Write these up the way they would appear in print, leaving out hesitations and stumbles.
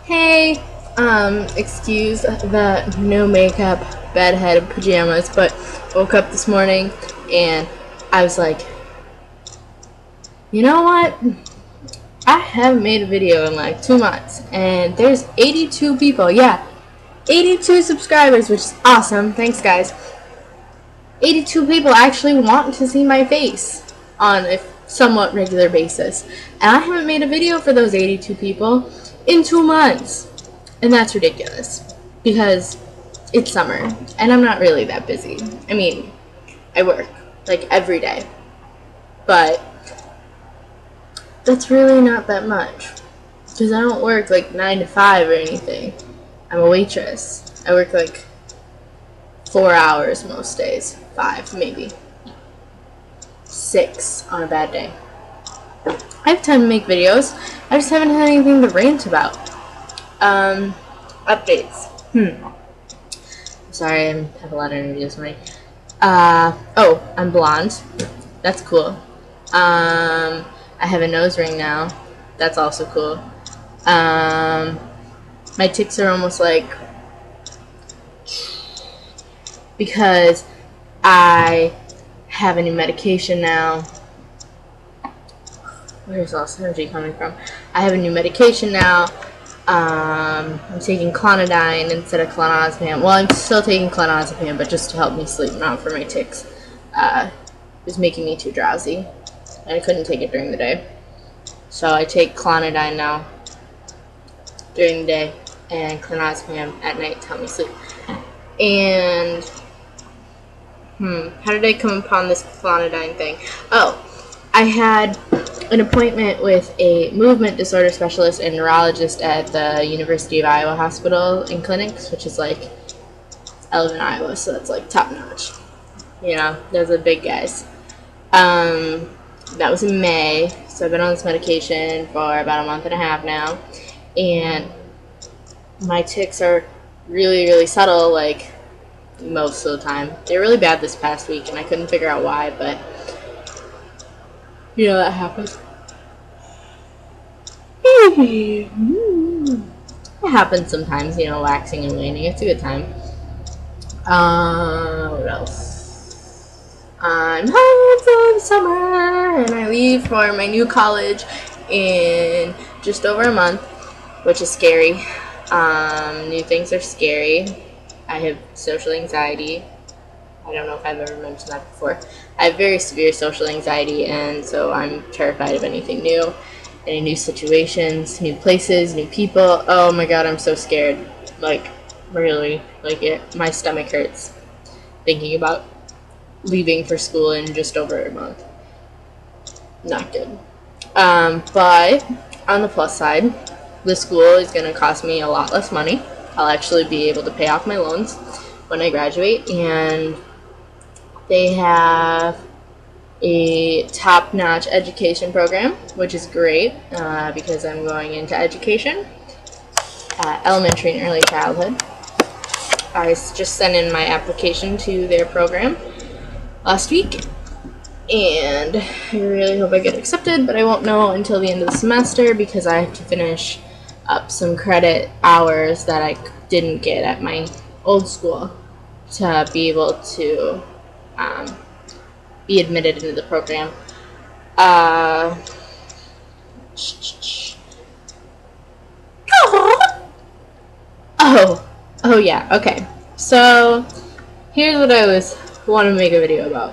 Hey, excuse the no makeup, bedhead pajamas, but woke up this morning and I was like, you know what? I haven't made a video in like 2 months and there's 82 people. Yeah, 82 subscribers, which is awesome. Thanks, guys. 82 people actually want to see my face on a somewhat regular basis. And I haven't made a video for those 82 people in 2 months. And that's ridiculous because it's summer and I'm not really that busy. I mean, I work like every day, but that's really not that much because I don't work like 9 to 5 or anything. I'm a waitress. I work like 4 hours most days, 5 maybe, 6 on a bad day. I have time to make videos. I just haven't had anything to rant about. Updates. Sorry, I have a lot of energy this morning. Oh, I'm blonde. That's cool. I have a nose ring now. That's also cool. My tics are almost like, because I have a new medication now. Where's all this energy coming from? I have a new medication now. I'm taking Clonidine instead of clonazepam. Well, I'm still taking clonazepam, but just to help me sleep, not for my tics. It was making me too drowsy, and I couldn't take it during the day. So I take Clonidine now during the day, and clonazepam at night to help me sleep. And how did I come upon this Clonidine thing? Oh, I had an appointment with a movement disorder specialist and neurologist at the University of Iowa Hospital and Clinics, which is like Elvin, Iowa, so that's like top notch. You know, those are the big guys. That was in May, so I've been on this medication for about a month and a half now, and my tics are really, really subtle, like most of the time. They're really bad this past week, and I couldn't figure out why, but you know, that happens. It happens sometimes, you know, waxing and waning. It's a good time. What else? I'm home for the summer, and I leave for my new college in just over a month, which is scary. New things are scary. I have social anxiety. I don't know if I've ever mentioned that before. I have very severe social anxiety, and so I'm terrified of anything new, any new situations, new places, new people. Oh my god, I'm so scared. Like, really, like my stomach hurts thinking about leaving for school in just over a month. Not good. But on the plus side, the school is going to cost me a lot less money. I'll actually be able to pay off my loans when I graduate, and they have a top-notch education program, which is great because I'm going into education, elementary and early childhood. I just sent in my application to their program last week, and I really hope I get accepted, but I won't know until the end of the semester because I have to finish up some credit hours that I didn't get at my old school to be able to be admitted into the program. Oh yeah, okay. So here's what I want to make a video about.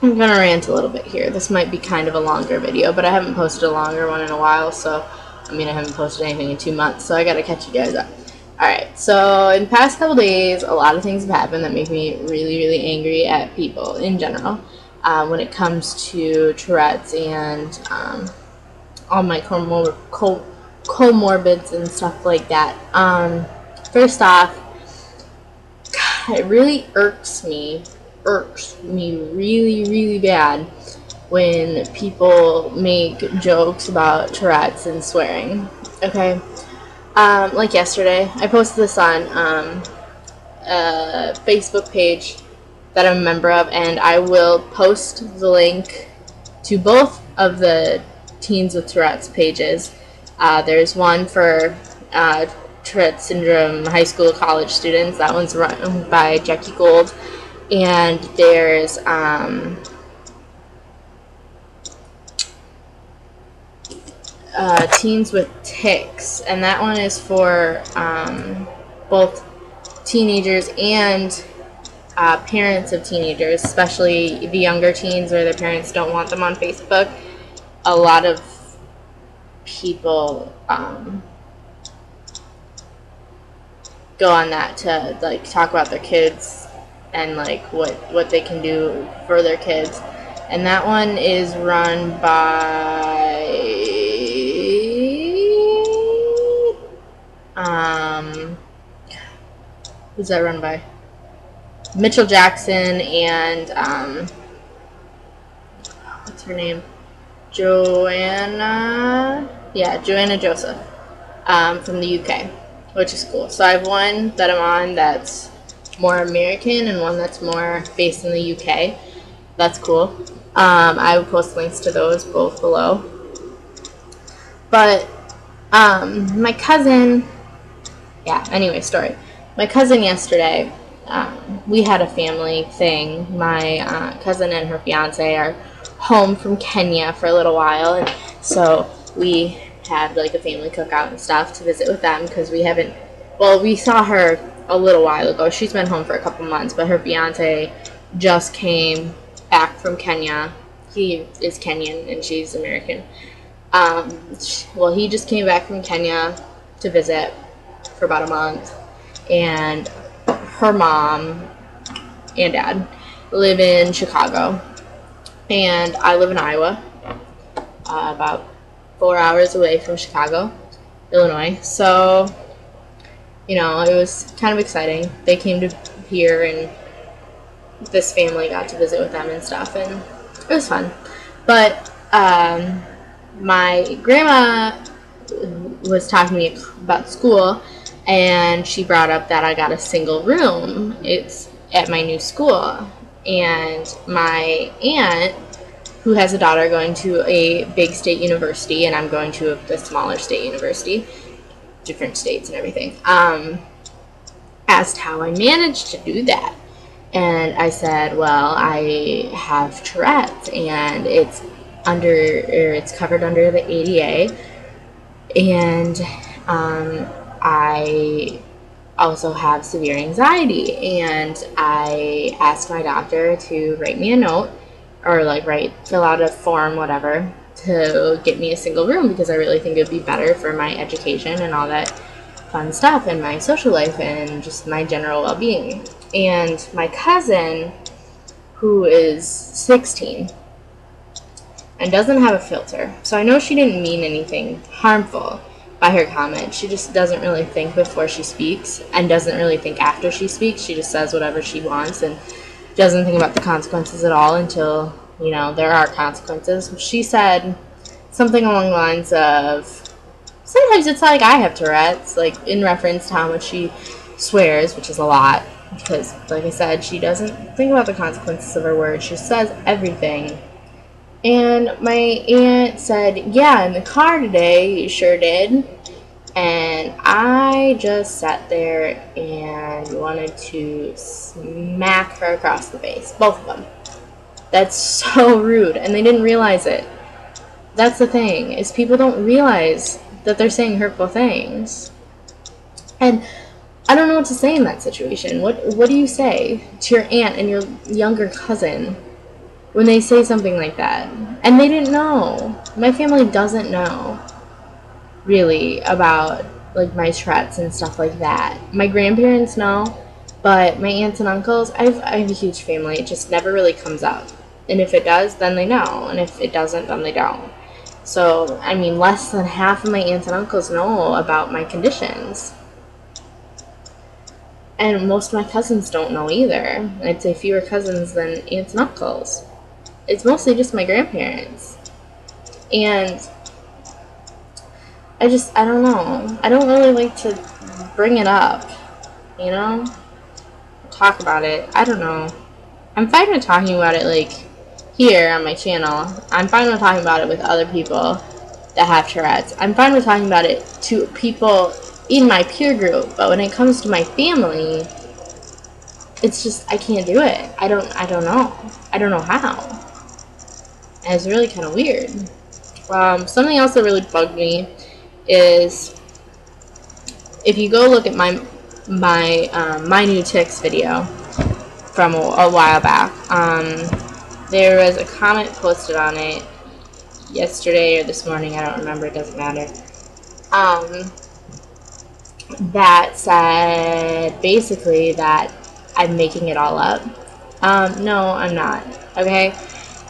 I'm gonna rant a little bit here. This might be kind of a longer video, but I haven't posted a longer one in a while, so I haven't posted anything in 2 months, so I gotta catch you guys up. Alright, so in the past couple days, a lot of things have happened that make me really, really angry at people in general when it comes to Tourette's and all my comorbids and stuff like that. First off, God, it really irks me really, really bad when people make jokes about Tourette's and swearing, okay? Like yesterday, I posted this on a Facebook page that I'm a member of, and I will post the link to both of the Teens with Tourette's pages There's one for Tourette syndrome high school college students. That one's run by Jackie Gold. And there's Teens with Tics, and that one is for both teenagers and parents of teenagers, especially the younger teens where their parents don't want them on Facebook. A lot of people go on that to like talk about their kids and like what they can do for their kids. And that one is run by who's that run by? Mitchell Jackson and what's her name? Joanna Joseph from the UK, which is cool. So I have one that I'm on that's more American and one that's more based in the UK. That's cool. I will post links to those both below. But my cousin, anyway, story. My cousin yesterday, we had a family thing. My cousin and her fiance are home from Kenya for a little while, and so we had like a family cookout and stuff to visit with them because we saw her a little while ago. She's been home for a couple months, but her fiance just came back from Kenya. He is Kenyan and she's American. He just came back from Kenya to visit for about a month, and her mom and dad live in Chicago, and I live in Iowa, about 4 hours away from Chicago, Illinois. So, it was kind of exciting. They came to here, and this family got to visit with them and stuff, and it was fun. But my grandma was talking to me about school, and she brought up that I got a single room. It's at my new school, and my aunt, who has a daughter going to a big state university, and I'm going to a smaller state university, different states and everything, asked how I managed to do that. And I said, well, I have Tourette's, and it's covered under the ADA, and I also have severe anxiety, and I asked my doctor to write me a note, or fill out a form, whatever, to get me a single room, because I really think it would be better for my education and all that fun stuff, and my social life, and just my general well-being. And my cousin, who is 16 and doesn't have a filter, so I know she didn't mean anything harmful by her comment. She just doesn't really think before she speaks, and doesn't really think after she speaks. She just says whatever she wants and doesn't think about the consequences at all until, there are consequences. She said something along the lines of, sometimes it's like I have Tourette's, like in reference to how much she swears, which is a lot, because, like I said, she doesn't think about the consequences of her words. She says everything. And my aunt said, yeah, in the car today, you sure did. And I just sat there and wanted to smack her across the face. Both of them. That's so rude. And they didn't realize it. That's the thing, is people don't realize that they're saying hurtful things. And I don't know what to say in that situation. What do you say to your aunt and your younger cousin when they say something like that? And they didn't know. My family doesn't know, really, about, my Tourette's and stuff like that. My grandparents know, but my aunts and uncles, I have a huge family. It just never really comes up. And if it does, then they know. And if it doesn't, then they don't. So, less than half of my aunts and uncles know about my conditions. And most of my cousins don't know either. I'd say fewer cousins than aunts and uncles. It's mostly just my grandparents. And I don't know. I don't really like to bring it up, talk about it. I don't know. I'm fine with talking about it, here on my channel. I'm fine with talking about it with other people. that have Tourette's. I'm fine with talking about it to people in my peer group, but when it comes to my family, it's just, I can't do it. I don't know. I don't know how. And it's really kind of weird. Something else that really bugged me is, if you go look at my new tics video from a while back, there was a comment posted on it yesterday or this morning, I don't remember, it doesn't matter, that said basically that I'm making it all up. No, I'm not, okay?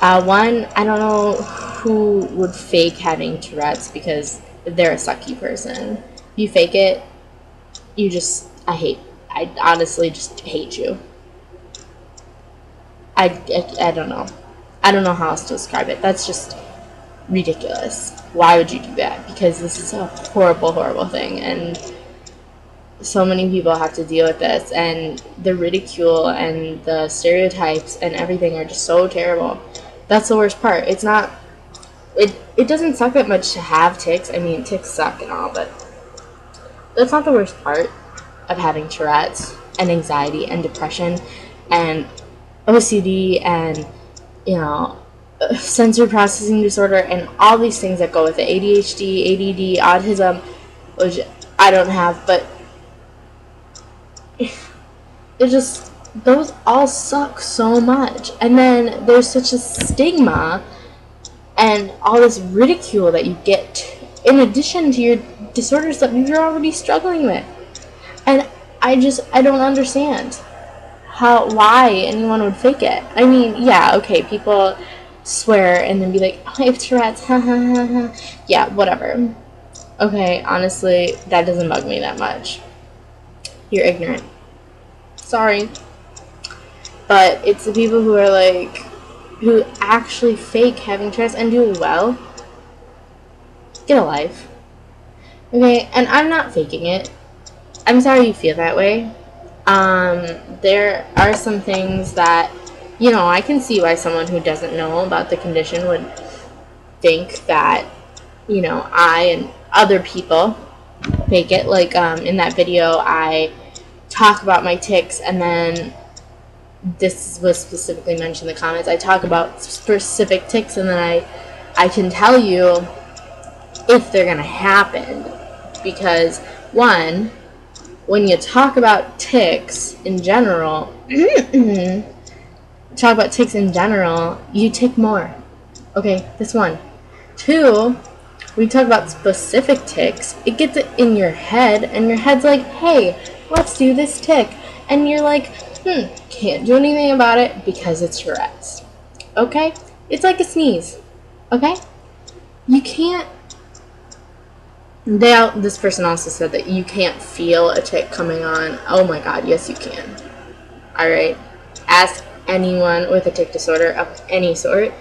One, I don't know who would fake having Tourette's because they're a sucky person. You fake it, I honestly just hate you. I don't know. I don't know how else to describe it. That's just ridiculous. Why would you do that? Because this is a horrible, horrible thing, and so many people have to deal with this, and the ridicule and the stereotypes and everything are just so terrible. That's the worst part. It's not, it doesn't suck that much to have tics. I mean, tics suck and all, but that's not the worst part of having Tourette's and anxiety and depression and OCD and, you know, sensory processing disorder and all these things that go with it. ADHD, ADD, autism, which I don't have, but it just, those all suck so much. And then there's such a stigma and all this ridicule that you get in addition to your disorders that you're already struggling with. And I don't understand why anyone would fake it. I mean, yeah, okay, people swear and then be like, oh, I have Tourette's, ha ha ha ha. Yeah, whatever. Okay, honestly, that doesn't bug me that much. You're ignorant. Sorry. But it's the people who are like, who actually fake having Tourette's and do well. Get a life. Okay, and I'm not faking it. I'm sorry you feel that way. There are some things that, you know, I can see why someone who doesn't know about the condition would think that, you know, I and other people fake it. Like, in that video, I talk about my tics, and then this was specifically mentioned in the comments. I talk about specific tics, and then I can tell you if they're gonna happen. Because, one, when you talk about tics in general, you tic more. Okay, this one. Two, when you talk about specific tics, it gets it in your head, and your head's like, hey, let's do this tic. And you're like, can't do anything about it because it's Tourette's. Okay? It's like a sneeze. Okay? You can't. This person also said that you can't feel a tic coming on. Oh my god, yes you can. Alright? Ask anyone with a tic disorder of any sort.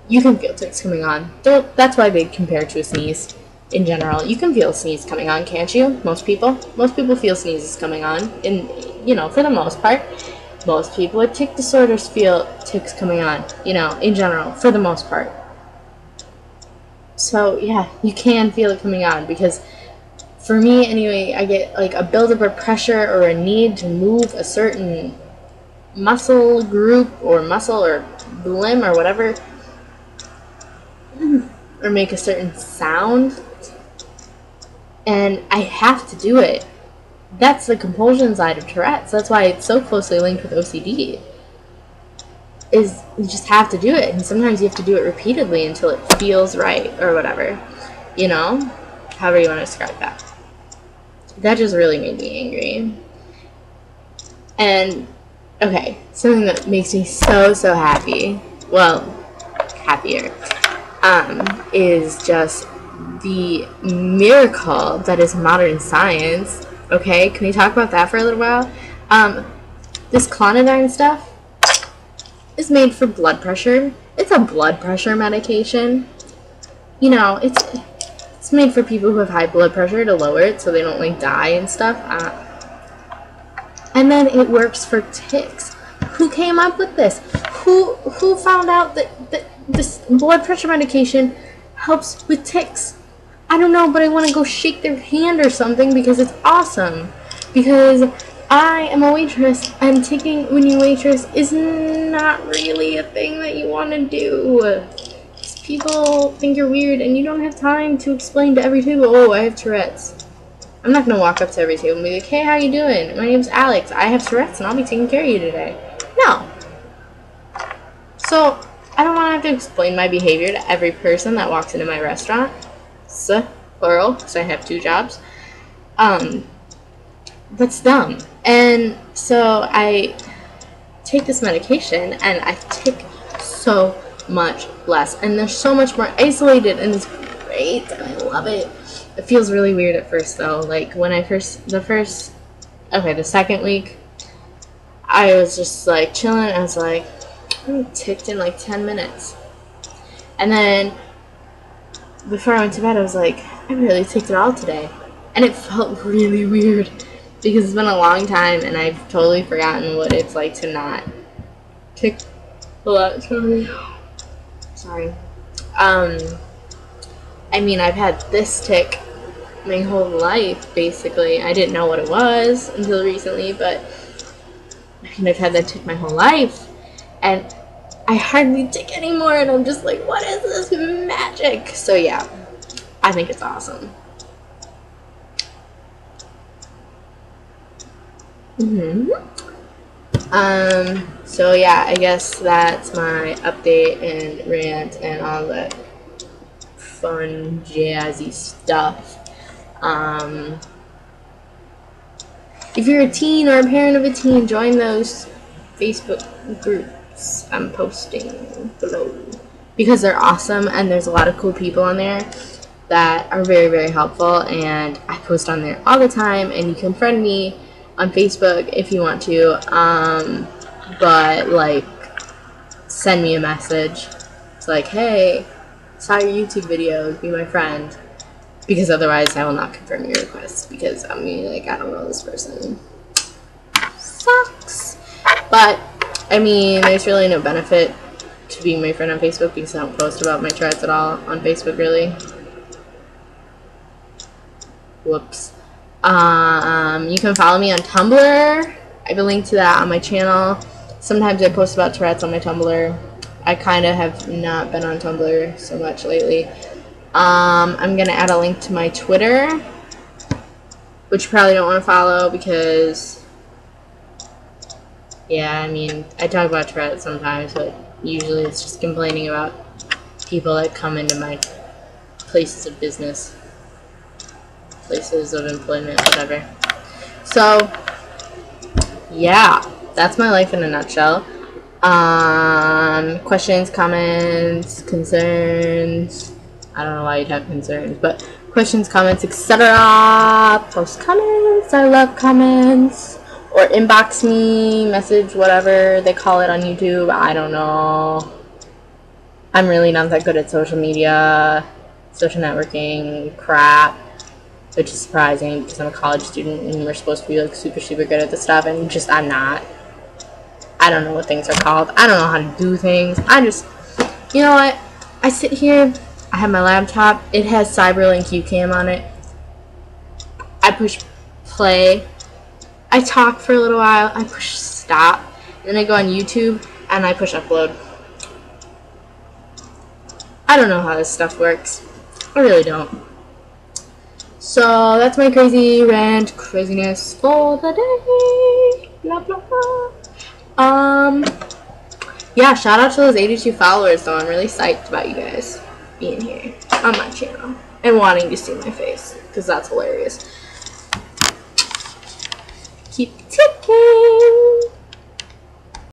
You can feel tics coming on. That's why they compare to a sneeze. In general, you can feel a sneeze coming on, can't you? Most people feel sneezes coming on. You know, for the most part. Most people with tic disorders feel tics coming on. You know, in general, for the most part. So, yeah, you can feel it coming on, because for me, anyway, I get like a buildup of pressure or a need to move a certain muscle group or muscle or limb or whatever, or make a certain sound, and I have to do it. That's the compulsion side of Tourette's. That's why it's so closely linked with OCD. Is you just have to do it, and sometimes you have to do it repeatedly until it feels right or whatever, you know, however you want to describe that. That just really made me angry. And okay, something that makes me so happy, well, happier, is just the miracle that is modern science. Okay, can we talk about that for a little while? This clonidine stuff is made for blood pressure. It's a blood pressure medication. You know, it's made for people who have high blood pressure to lower it so they don't like die and stuff. And then it works for tics. Who came up with this? Who found out that this blood pressure medication helps with tics? I don't know, but I want to go shake their hand or something because it's awesome. Because I am a waitress, and when you waitress is not really a thing that you want to do. People think you're weird, and you don't have time to explain to every table, oh, I have Tourette's. I'm not going to walk up to every table and be like, hey, how you doing? My name's Alex. I have Tourette's, and I'll be taking care of you today. No. So, I don't want to have to explain my behavior to every person that walks into my restaurant. Plural, because I have 2 jobs. That's dumb. And so I take this medication, and I take so much less, and they're so much more isolated, and it's great, and I love it. It feels really weird at first, though. Like, when the second week, I was just, like, chilling. I was like, I'm ticked in, like, 10 minutes. And then, before I went to bed, I was like, I really ticked it all today. And it felt really weird, because it's been a long time, and I've totally forgotten what it's like to not tick a lot. Sorry. I mean, I've had this tick my whole life, basically. I didn't know what it was until recently, but I mean, I've had that tick my whole life, and I hardly tick anymore, and I'm just like, what is this magic? So yeah, I think it's awesome. So yeah, I guess that's my update and rant and all that fun, jazzy stuff. If you're a teen or a parent of a teen, join those Facebook groups I'm posting below, because they're awesome, and there's a lot of cool people on there that are very, very helpful, and I post on there all the time, and you can friend me on Facebook if you want to, but, like, send me a message. It's like, hey, saw your YouTube video, be my friend, because otherwise I will not confirm your request, because I mean, like, I don't know this person. Sucks. But, I mean, there's really no benefit to being my friend on Facebook, because I don't post about my Tourette's at all on Facebook, really. Whoops. You can follow me on Tumblr. I have a link to that on my channel. Sometimes I post about Tourette's on my Tumblr. I kind of have not been on Tumblr so much lately. I'm going to add a link to my Twitter, which you probably don't want to follow because, yeah, I mean, I talk about Tourette's sometimes, but usually it's just complaining about people that come into my places of business, places of employment, whatever. So, yeah, that's my life in a nutshell. Questions, comments, concerns. I don't know why you'd have concerns, but questions, comments, etc. Post comments. I love comments. Or inbox me, message, whatever they call it on YouTube. I don't know. I'm really not that good at social media, social networking, crap. Which is surprising because I'm a college student and we're supposed to be like super good at this stuff, and just I'm not. I don't know what things are called. I don't know how to do things. I just, you know what? I sit here. I have my laptop. It has Cyberlink UCam on it. I push play. I talk for a little while. I push stop. Then I go on YouTube and I push upload. I don't know how this stuff works. I really don't. So that's my crazy rant, craziness for the day. Blah blah blah. Yeah, shout out to those 82 followers though. I'm really psyched about you guys being here on my channel and wanting to see my face, because that's hilarious. Keep ticking.